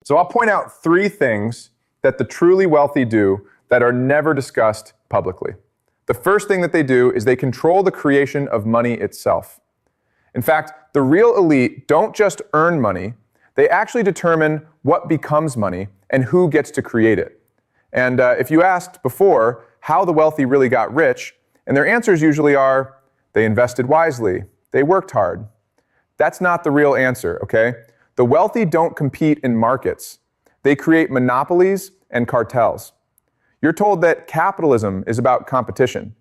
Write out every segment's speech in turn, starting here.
So I'll point out 3 things that the truly wealthy do that are never discussed publicly. The first thing that they do is they control the creation of money itself. In fact, the real elite don't just earn money, they actually determine what becomes money and who gets to create it. And if you asked before how the wealthy really got rich, and their answers usually are, they invested wisely, they worked hard. That's not the real answer, okay? The wealthy don't compete in markets. They create monopolies and cartels. You're told that capitalism is about competition,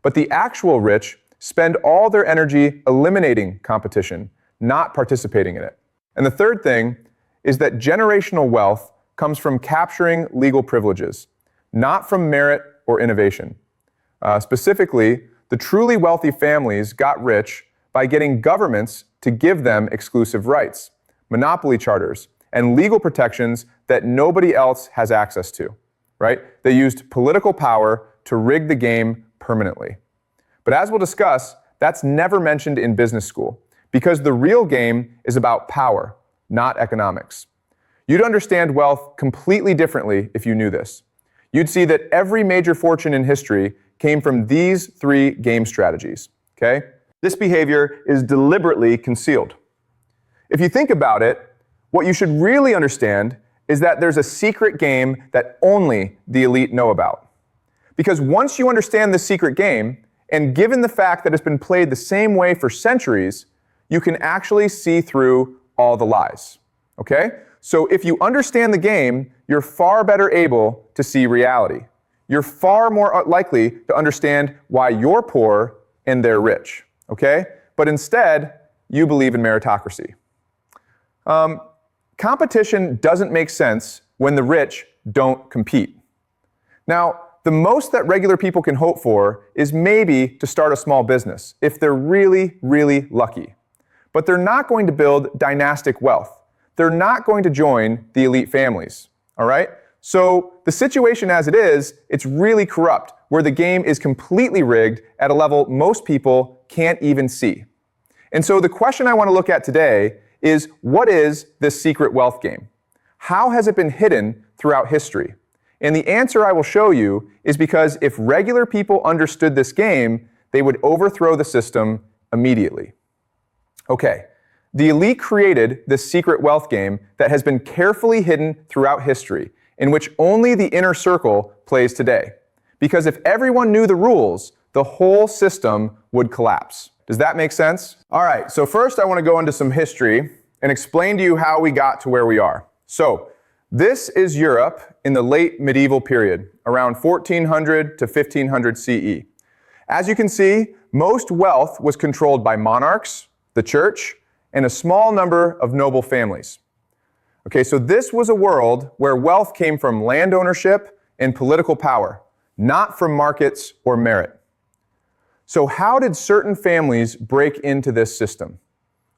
but the actual rich spend all their energy eliminating competition, not participating in it. And the third thing is that generational wealth comes from capturing legal privileges, not from merit or innovation. Specifically, the truly wealthy families got rich by getting governments to give them exclusive rights, monopoly charters, and legal protections that nobody else has access to, right? They used political power to rig the game permanently. But as we'll discuss, that's never mentioned in business school because the real game is about power, not economics. You'd understand wealth completely differently if you knew this. You'd see that every major fortune in history came from these 3 game strategies, okay? This behavior is deliberately concealed. If you think about it, what you should really understand is that there's a secret game that only the elite know about. Because once you understand this secret game, and given the fact that it's been played the same way for centuries, you can actually see through all the lies, okay? So if you understand the game, you're far better able to see reality. You're far more likely to understand why you're poor and they're rich, okay? But instead, you believe in meritocracy. Competition doesn't make sense when the rich don't compete. Now, the most that regular people can hope for is maybe to start a small business, if they're really, really lucky. But they're not going to build dynastic wealth. They're not going to join the elite families, all right? So the situation as it is, it's really corrupt, where the game is completely rigged at a level most people can't even see. And so the question I want to look at today is, what is this secret wealth game? How has it been hidden throughout history? And the answer I will show you is because if regular people understood this game, they would overthrow the system immediately. Okay, the elite created this secret wealth game that has been carefully hidden throughout history, in which only the inner circle plays today. Because if everyone knew the rules, the whole system would collapse. Does that make sense? All right, so first I want to go into some history and explain to you how we got to where we are. So, this is Europe in the late medieval period, around 1400 to 1500 CE. As you can see, most wealth was controlled by monarchs, the church, and a small number of noble families. Okay, so this was a world where wealth came from land ownership and political power, not from markets or merit. So how did certain families break into this system?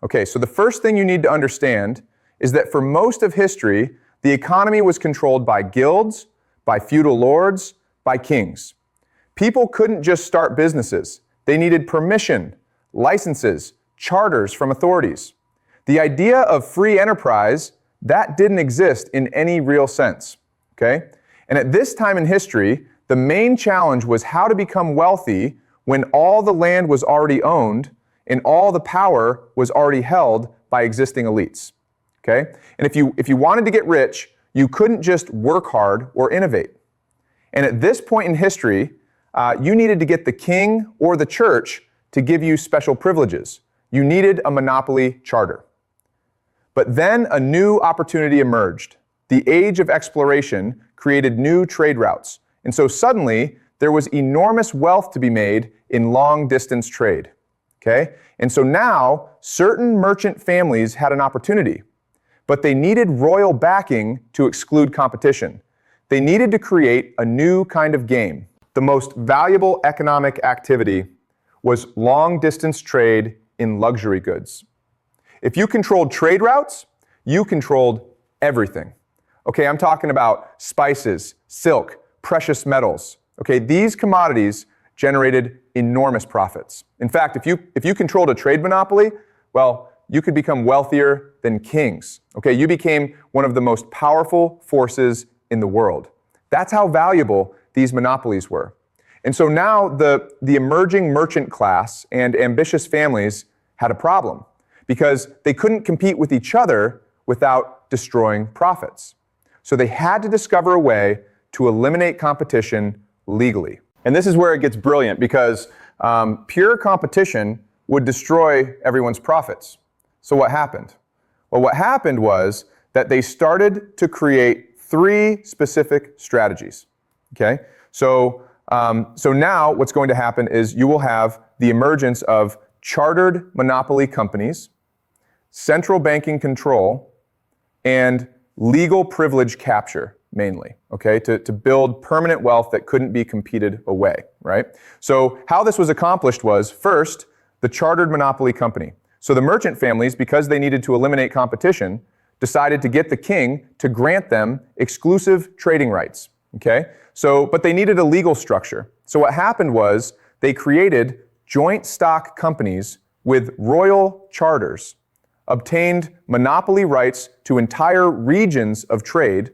Okay, so the first thing you need to understand is that for most of history, the economy was controlled by guilds, by feudal lords, by kings. People couldn't just start businesses. They needed permission, licenses, charters from authorities. The idea of free enterprise, that didn't exist in any real sense, okay? And at this time in history, the main challenge was how to become wealthy when all the land was already owned and all the power was already held by existing elites, okay? And if you wanted to get rich, you couldn't just work hard or innovate. And at this point in history, you needed to get the king or the church to give you special privileges. You needed a monopoly charter. But then a new opportunity emerged. The age of exploration created new trade routes. And so suddenly, there was enormous wealth to be made in long-distance trade, okay? And so now, certain merchant families had an opportunity, but they needed royal backing to exclude competition. They needed to create a new kind of game. The most valuable economic activity was long-distance trade in luxury goods. If you controlled trade routes, you controlled everything. Okay, I'm talking about spices, silk, precious metals. Okay, these commodities generated enormous profits. In fact, if you controlled a trade monopoly, well, you could become wealthier than kings. Okay, you became one of the most powerful forces in the world. That's how valuable these monopolies were. And so now the emerging merchant class and ambitious families had a problem because they couldn't compete with each other without destroying profits. So they had to discover a way to eliminate competition legally. And this is where it gets brilliant because pure competition would destroy everyone's profits. So what happened? Well, what happened was that they started to create 3 specific strategies. Okay? So now what's going to happen is you will have the emergence of chartered monopoly companies, central banking control, and legal privilege capture, mainly, okay, to build permanent wealth that couldn't be competed away, right? So how this was accomplished was, first, the chartered monopoly company. So the merchant families, because they needed to eliminate competition, decided to get the king to grant them exclusive trading rights, okay? So, but they needed a legal structure. So what happened was they created joint stock companies with royal charters, obtained monopoly rights to entire regions of trade,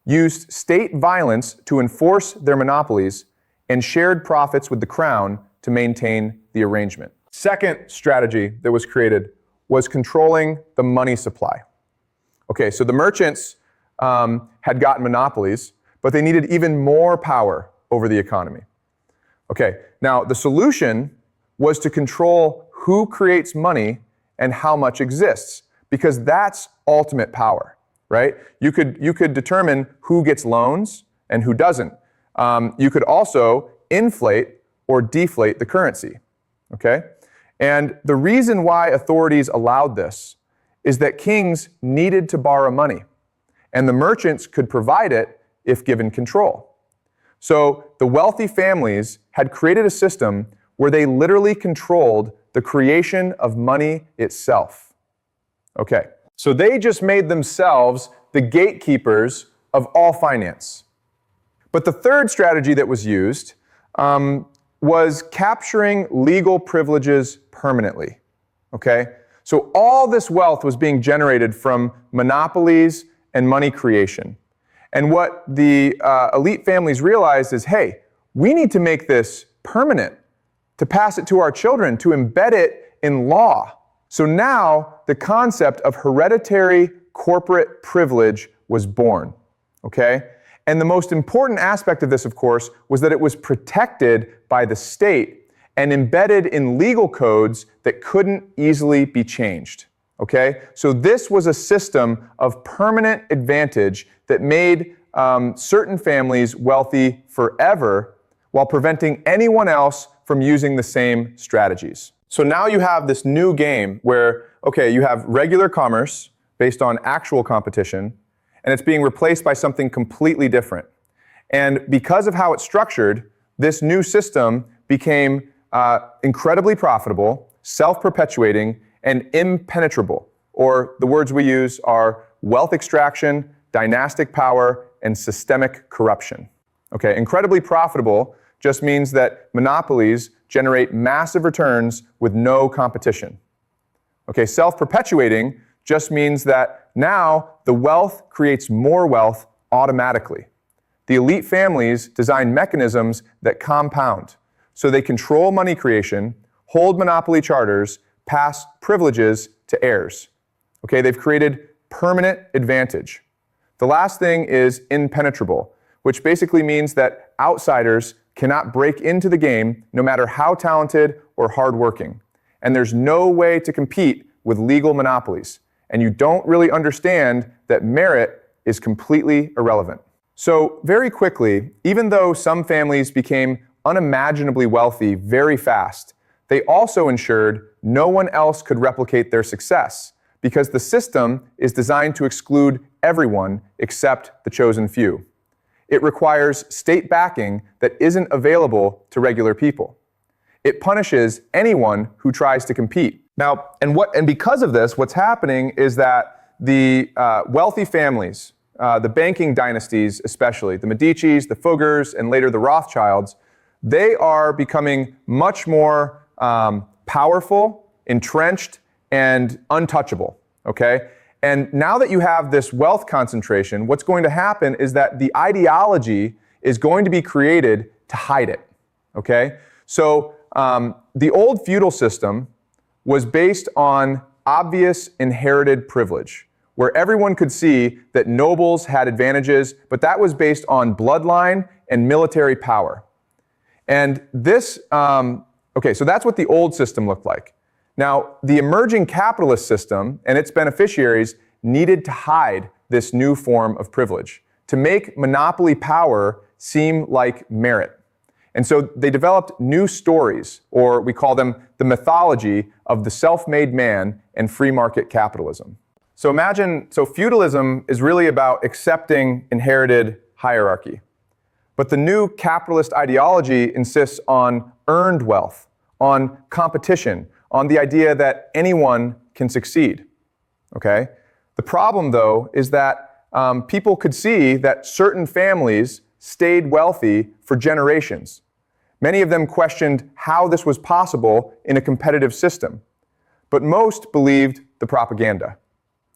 used state violence to enforce their monopolies, and shared profits with the crown to maintain the arrangement. Second strategy that was created was controlling the money supply. Okay, so the merchants had gotten monopolies, but they needed even more power over the economy. Okay, now the solution was to control who creates money and how much exists, because that's ultimate power, right? You could determine who gets loans and who doesn't. You could also inflate or deflate the currency, okay? And the reason why authorities allowed this is that kings needed to borrow money, and the merchants could provide it if given control. So the wealthy families had created a system where they literally controlled the creation of money itself. Okay, so they just made themselves the gatekeepers of all finance. But the third strategy that was used was capturing legal privileges permanently. Okay, so all this wealth was being generated from monopolies and money creation. And what the elite families realized is, hey, we need to make this permanent, to pass it to our children, to embed it in law. So now the concept of hereditary corporate privilege was born, okay? And the most important aspect of this, of course, was that it was protected by the state and embedded in legal codes that couldn't easily be changed, okay? So this was a system of permanent advantage that made certain families wealthy forever while preventing anyone else from using the same strategies. So now you have this new game where, okay, you have regular commerce based on actual competition, and it's being replaced by something completely different. And because of how it's structured, this new system became incredibly profitable, self-perpetuating, and impenetrable. Or the words we use are wealth extraction, dynastic power, and systemic corruption. Okay, incredibly profitable just means that monopolies generate massive returns with no competition. Okay, self-perpetuating just means that now the wealth creates more wealth automatically. The elite families design mechanisms that compound. So they control money creation, hold monopoly charters, pass privileges to heirs. Okay, they've created permanent advantage. The last thing is impenetrable, which basically means that outsiders cannot break into the game no matter how talented or hardworking. And there's no way to compete with legal monopolies. And you don't really understand that merit is completely irrelevant. So very quickly, even though some families became unimaginably wealthy very fast, they also ensured no one else could replicate their success because the system is designed to exclude everyone except the chosen few. It requires state backing that isn't available to regular people. It punishes anyone who tries to compete. Now, and because of this, what's happening is that the wealthy families, the banking dynasties especially, the Medicis, the Fuggers, and later the Rothschilds, they are becoming much more powerful, entrenched, and untouchable, okay? And now that you have this wealth concentration, what's going to happen is that the ideology is going to be created to hide it, okay? So the old feudal system was based on obvious inherited privilege, where everyone could see that nobles had advantages, but that was based on bloodline and military power. And this, okay, so that's what the old system looked like. Now, the emerging capitalist system and its beneficiaries needed to hide this new form of privilege, to make monopoly power seem like merit. And so they developed new stories, or we call them the mythology of the self-made man and free market capitalism. So imagine, feudalism is really about accepting inherited hierarchy. But the new capitalist ideology insists on earned wealth, on competition, on the idea that anyone can succeed, okay? The problem, though, is that people could see that certain families stayed wealthy for generations. Many of them questioned how this was possible in a competitive system, but most believed the propaganda,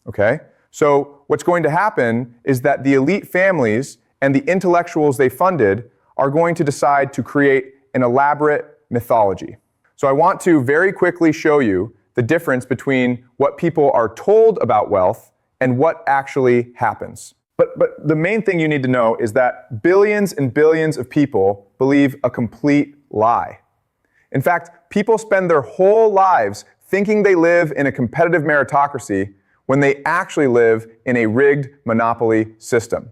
okay? So what's going to happen is that the elite families and the intellectuals they funded are going to decide to create an elaborate mythology. So I want to very quickly show you the difference between what people are told about wealth and what actually happens. But the main thing you need to know is that billions and billions of people believe a complete lie. In fact, people spend their whole lives thinking they live in a competitive meritocracy when they actually live in a rigged monopoly system.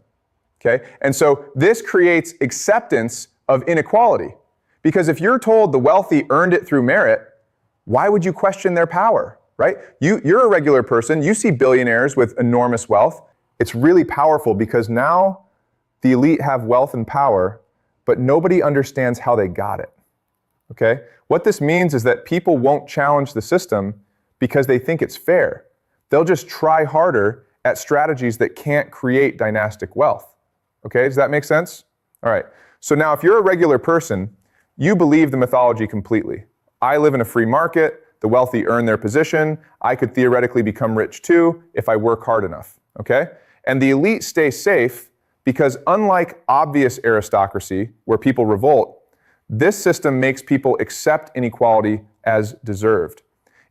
Okay? And so this creates acceptance of inequality. Because if you're told the wealthy earned it through merit, why would you question their power, right? You're a regular person, you see billionaires with enormous wealth. It's really powerful because now the elite have wealth and power, but nobody understands how they got it, okay? What this means is that people won't challenge the system because they think it's fair. They'll just try harder at strategies that can't create dynastic wealth. Okay, does that make sense? All right, so now if you're a regular person, you believe the mythology completely. I live in a free market, the wealthy earn their position, I could theoretically become rich too if I work hard enough, okay? And the elite stay safe because unlike obvious aristocracy, where people revolt, this system makes people accept inequality as deserved.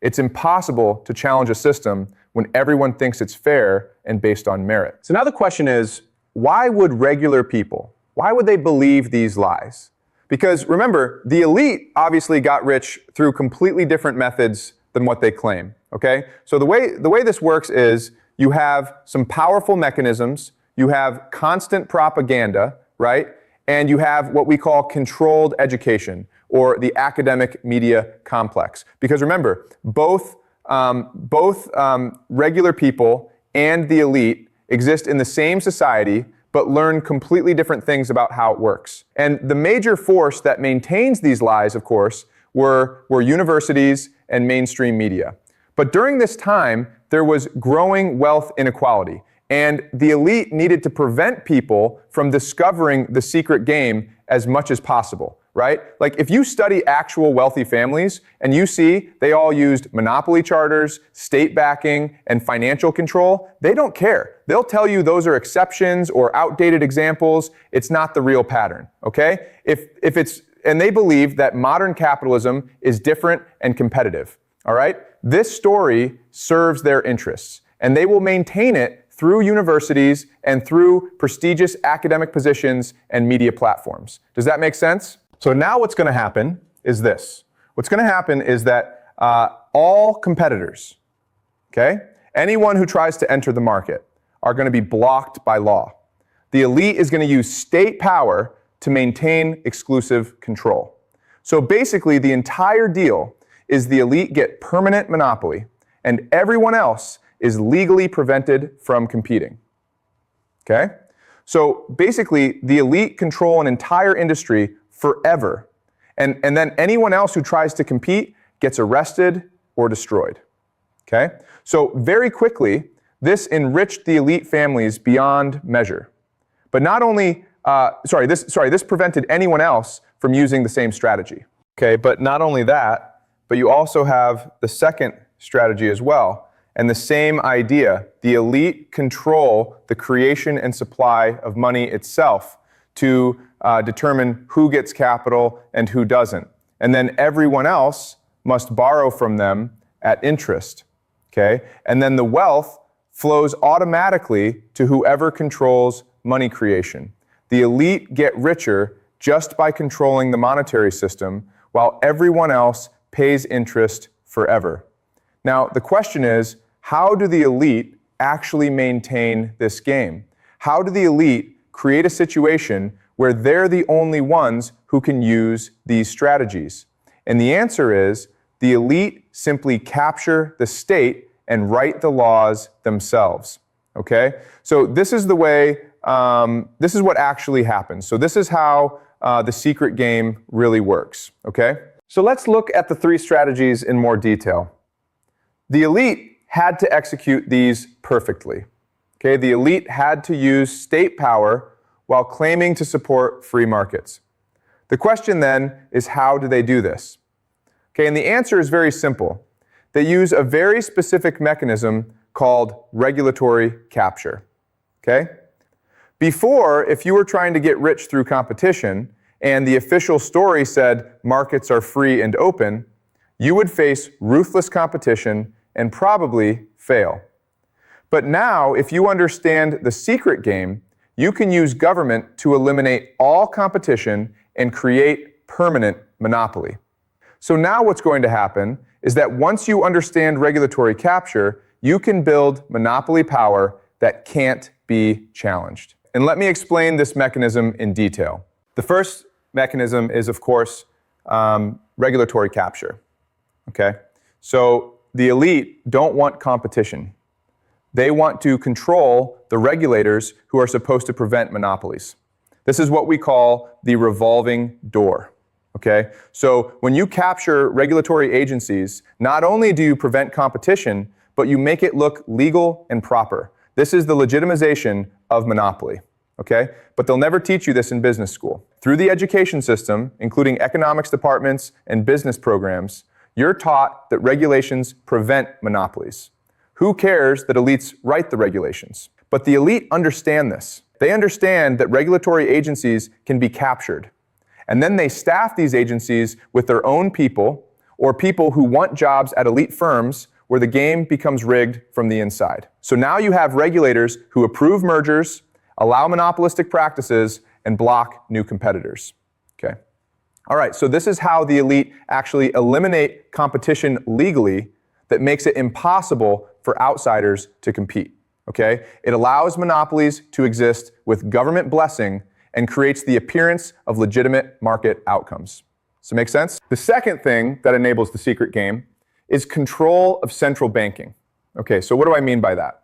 It's impossible to challenge a system when everyone thinks it's fair and based on merit. So now the question is, why would regular people, why would they believe these lies? Because remember, the elite obviously got rich through completely different methods than what they claim, okay? So the way this works is you have some powerful mechanisms, you have constant propaganda, right? And you have what we call controlled education, or the academic media complex. Because remember, both regular people and the elite exist in the same society, but learn completely different things about how it works. And the major force that maintains these lies, of course, were universities and mainstream media. But during this time, there was growing wealth inequality, and the elite needed to prevent people from discovering the secret game as much as possible, right? Like if you study actual wealthy families and you see they all used monopoly charters, state backing, and financial control, they don't care. They'll tell you those are exceptions or outdated examples. It's not the real pattern, okay? And they believe that modern capitalism is different and competitive, all right? This story serves their interests, and they will maintain it through universities and through prestigious academic positions and media platforms. Does that make sense? So now what's going to happen is this. What's going to happen is that all competitors, okay, anyone who tries to enter the market are going to be blocked by law. The elite is going to use state power to maintain exclusive control. So basically, the entire deal is the elite get permanent monopoly, and everyone else is legally prevented from competing, okay? So basically, the elite control an entire industry forever, and then anyone else who tries to compete gets arrested or destroyed, okay? So very quickly, this enriched the elite families beyond measure. But not only, this prevented anyone else from using the same strategy, okay? But not only that, but you also have the second strategy as well. And the same idea, the elite control the creation and supply of money itself to determine who gets capital and who doesn't. And then everyone else must borrow from them at interest, okay? And then the wealth flows automatically to whoever controls money creation. The elite get richer just by controlling the monetary system, while everyone else pays interest forever. Now, the question is, how do the elite actually maintain this game? How do the elite create a situation where they're the only ones who can use these strategies? And the answer is, the elite simply capture the state and write the laws themselves, okay? So this is the way, this is what actually happens. So this is how the secret game really works, okay? So let's look at the three strategies in more detail. The elite had to execute these perfectly, okay? The elite had to use state power while claiming to support free markets. The question then is, how do they do this? Okay, and the answer is very simple. They use a very specific mechanism called regulatory capture, okay? Before, if you were trying to get rich through competition and the official story said markets are free and open, you would face ruthless competition and probably fail. But now, if you understand the secret game, you can use government to eliminate all competition and create permanent monopoly. So now what's going to happen is that once you understand regulatory capture, you can build monopoly power that can't be challenged. And let me explain this mechanism in detail. The first mechanism is, of course, regulatory capture, okay? So the elite don't want competition. They want to control the regulators who are supposed to prevent monopolies. This is what we call the revolving door, okay? So when you capture regulatory agencies, not only do you prevent competition, but you make it look legal and proper. This is the legitimization of monopoly, okay? But they'll never teach you this in business school. Through the education system, including economics departments and business programs, you're taught that regulations prevent monopolies. Who cares that elites write the regulations? But the elite understand this. They understand that regulatory agencies can be captured. And then they staff these agencies with their own people or people who want jobs at elite firms where the game becomes rigged from the inside. So now you have regulators who approve mergers, allow monopolistic practices, and block new competitors, okay? All right, so this is how the elite actually eliminate competition legally that makes it impossible for outsiders to compete, okay? It allows monopolies to exist with government blessing and creates the appearance of legitimate market outcomes. Does it make sense? The second thing that enables the secret game is control of central banking. Okay, so what do I mean by that?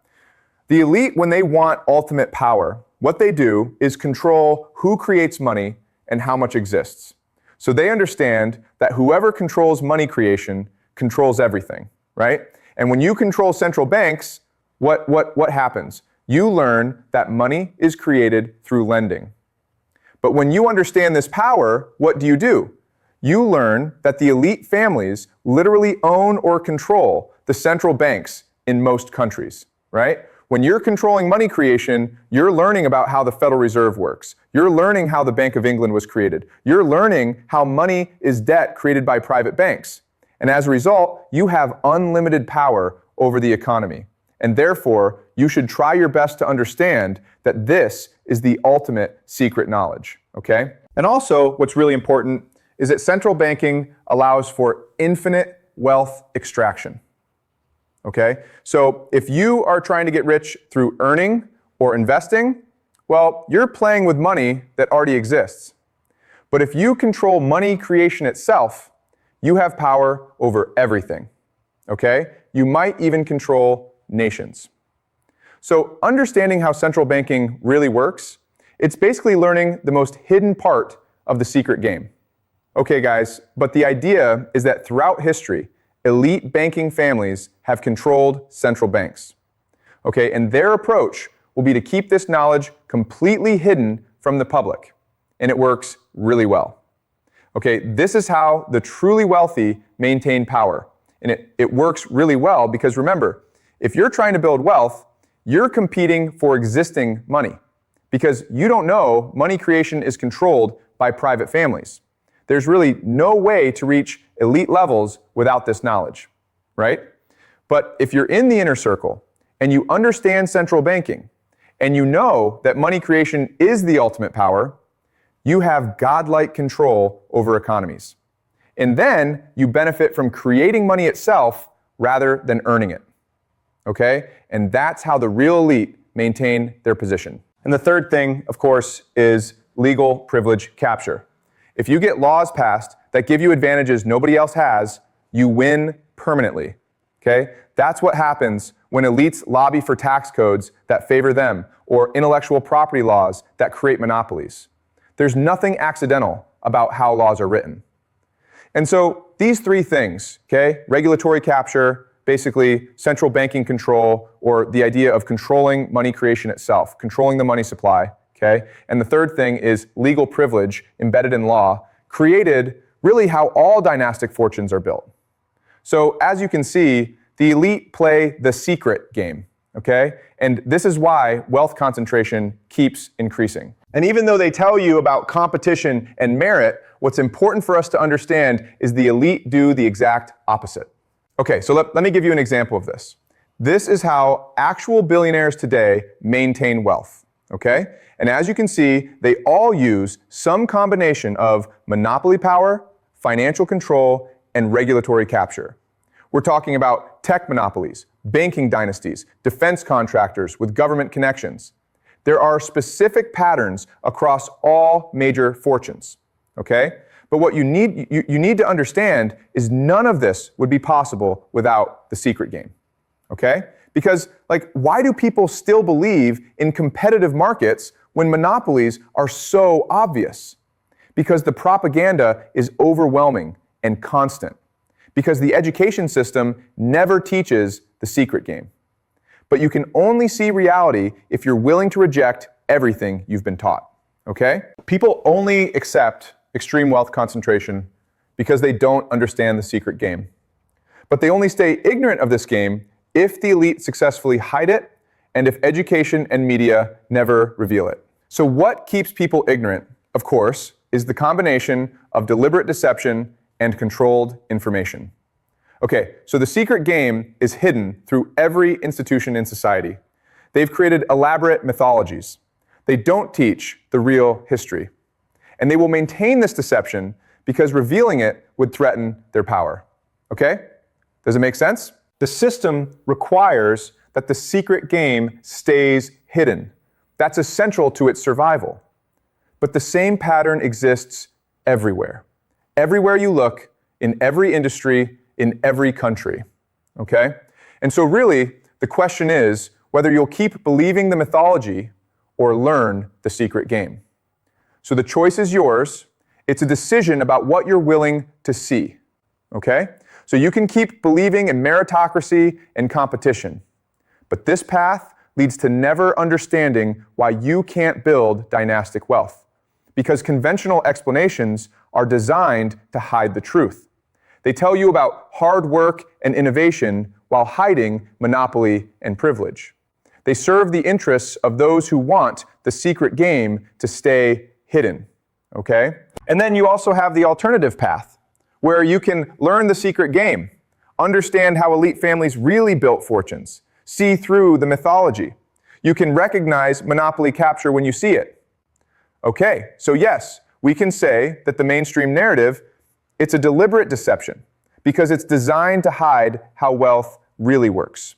The elite, when they want ultimate power, what they do is control who creates money and how much exists. So they understand that whoever controls money creation controls everything, right? And when you control central banks, what happens? You learn that money is created through lending. But when you understand this power, what do? You learn that the elite families literally own or control the central banks in most countries, right? When you're controlling money creation, you're learning about how the Federal Reserve works. You're learning how the Bank of England was created. You're learning how money is debt created by private banks. And as a result, you have unlimited power over the economy. And therefore, you should try your best to understand that this is the ultimate secret knowledge, okay? And also, what's really important is that central banking allows for infinite wealth extraction, okay? So if you are trying to get rich through earning or investing, well, you're playing with money that already exists. But if you control money creation itself, you have power over everything, okay? You might even control nations. So understanding how central banking really works, it's basically learning the most hidden part of the secret game. Okay, guys, but the idea is that throughout history, elite banking families have controlled central banks. Okay, and their approach will be to keep this knowledge completely hidden from the public, and it works really well. Okay, this is how the truly wealthy maintain power. And it works really well because remember, if you're trying to build wealth, you're competing for existing money because you don't know money creation is controlled by private families. There's really no way to reach elite levels without this knowledge, right? But if you're in the inner circle and you understand central banking and you know that money creation is the ultimate power, you have godlike control over economies. And then you benefit from creating money itself rather than earning it. Okay? And that's how the real elite maintain their position. And the third thing, of course, is legal privilege capture. If you get laws passed that give you advantages nobody else has, you win permanently. Okay? That's what happens when elites lobby for tax codes that favor them or intellectual property laws that create monopolies. There's nothing accidental about how laws are written. And so these three things, okay, regulatory capture, basically central banking control, or the idea of controlling money creation itself, controlling the money supply, okay, and the third thing is legal privilege embedded in law, created really how all dynastic fortunes are built. So as you can see, the elite play the secret game, okay, and this is why wealth concentration keeps increasing. And even though they tell you about competition and merit, what's important for us to understand is the elite do the exact opposite. Okay, so let me give you an example of this. This is how actual billionaires today maintain wealth, okay? And as you can see, they all use some combination of monopoly power, financial control, and regulatory capture. We're talking about tech monopolies, banking dynasties, defense contractors with government connections. There are specific patterns across all major fortunes, okay? But what you need to understand is none of this would be possible without the secret game, okay? Because, why do people still believe in competitive markets when monopolies are so obvious? Because the propaganda is overwhelming and constant. Because the education system never teaches the secret game. But you can only see reality if you're willing to reject everything you've been taught, okay? People only accept extreme wealth concentration because they don't understand the secret game. But they only stay ignorant of this game if the elite successfully hide it and if education and media never reveal it. So what keeps people ignorant, of course, is the combination of deliberate deception and controlled information. Okay, so the secret game is hidden through every institution in society. They've created elaborate mythologies. They don't teach the real history. And they will maintain this deception because revealing it would threaten their power. Okay? Does it make sense? The system requires that the secret game stays hidden. That's essential to its survival. But the same pattern exists everywhere. Everywhere you look, in every industry, in every country, okay? And so really, the question is whether you'll keep believing the mythology or learn the secret game. So the choice is yours. It's a decision about what you're willing to see, okay? So you can keep believing in meritocracy and competition, but this path leads to never understanding why you can't build dynastic wealth, because conventional explanations are designed to hide the truth. They tell you about hard work and innovation while hiding monopoly and privilege. They serve the interests of those who want the secret game to stay hidden, okay? And then you also have the alternative path, where you can learn the secret game, understand how elite families really built fortunes, see through the mythology. You can recognize monopoly capture when you see it. Okay, so yes, we can say that the mainstream narrative, it's a deliberate deception because it's designed to hide how wealth really works.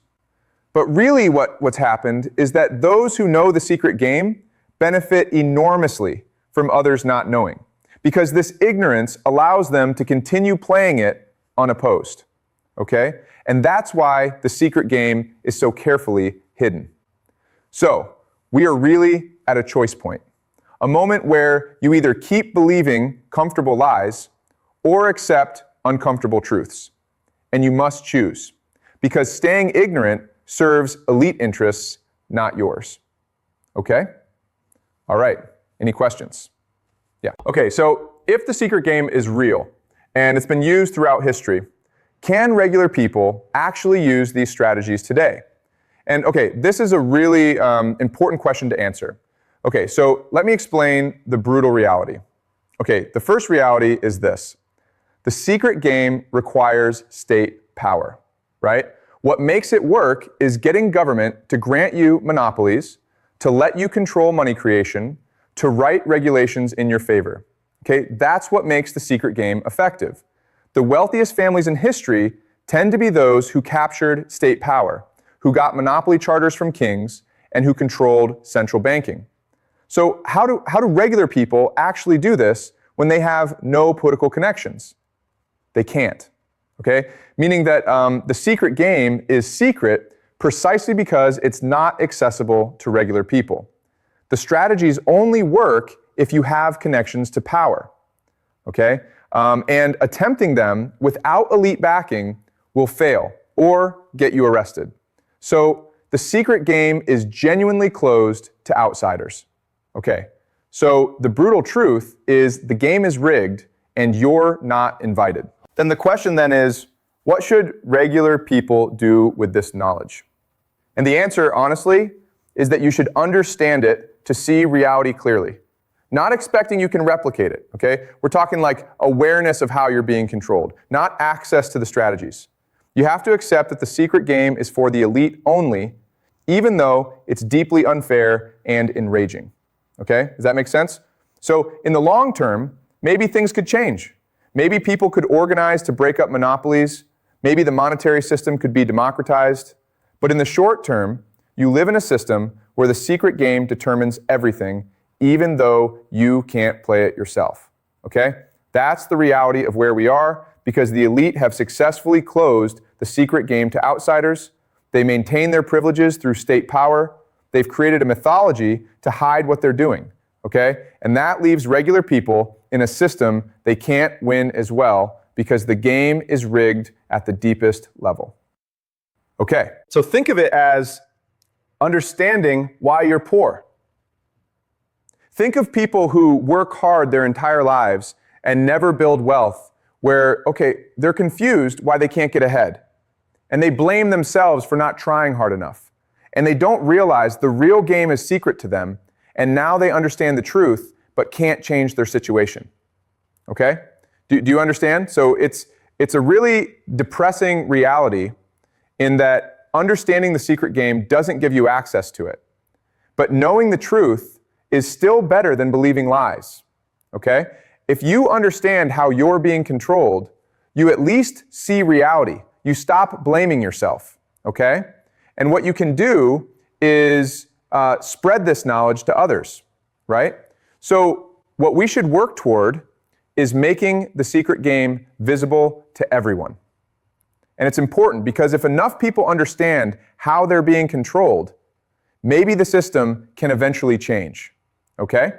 But really what's happened is that those who know the secret game benefit enormously from others not knowing, because this ignorance allows them to continue playing it unopposed, okay? And that's why the secret game is so carefully hidden. So, we are really at a choice point, a moment where you either keep believing comfortable lies or accept uncomfortable truths. And you must choose, because staying ignorant serves elite interests, not yours. Okay? All right. Any questions? Yeah. Okay, so if the secret game is real and it's been used throughout history, can regular people actually use these strategies today? And okay, this is a really important question to answer. Okay, so let me explain the brutal reality. Okay, the first reality is this. The secret game requires state power, right? What makes it work is getting government to grant you monopolies, to let you control money creation, to write regulations in your favor. Okay, that's what makes the secret game effective. The wealthiest families in history tend to be those who captured state power, who got monopoly charters from kings, and who controlled central banking. So how do regular people actually do this when they have no political connections? They can't, okay? Meaning that the secret game is secret precisely because it's not accessible to regular people. The strategies only work if you have connections to power, okay? And attempting them without elite backing will fail or get you arrested. So the secret game is genuinely closed to outsiders, okay? So the brutal truth is the game is rigged and you're not invited. Then the question then is, what should regular people do with this knowledge? And the answer, honestly, is that you should understand it to see reality clearly. Not expecting you can replicate it, okay? We're talking like awareness of how you're being controlled, not access to the strategies. You have to accept that the secret game is for the elite only, even though it's deeply unfair and enraging, okay? Does that make sense? So in the long term, maybe things could change. Maybe people could organize to break up monopolies. Maybe the monetary system could be democratized. But in the short term, you live in a system where the secret game determines everything, even though you can't play it yourself, okay? That's the reality of where we are because the elite have successfully closed the secret game to outsiders. They maintain their privileges through state power. They've created a mythology to hide what they're doing, okay? And that leaves regular people in a system they can't win as well because the game is rigged at the deepest level. Okay, so think of it as understanding why you're poor. Think of people who work hard their entire lives and never build wealth where, okay, they're confused why they can't get ahead. And they blame themselves for not trying hard enough. And they don't realize the real game is secret to them, and now they understand the truth, but can't change their situation. Okay? Do you understand? So it's a really depressing reality in that understanding the secret game doesn't give you access to it. But knowing the truth is still better than believing lies. Okay? If you understand how you're being controlled, you at least see reality. You stop blaming yourself. Okay? And what you can do is spread this knowledge to others, right? So what we should work toward is making the secret game visible to everyone. And it's important because if enough people understand how they're being controlled, maybe the system can eventually change, okay?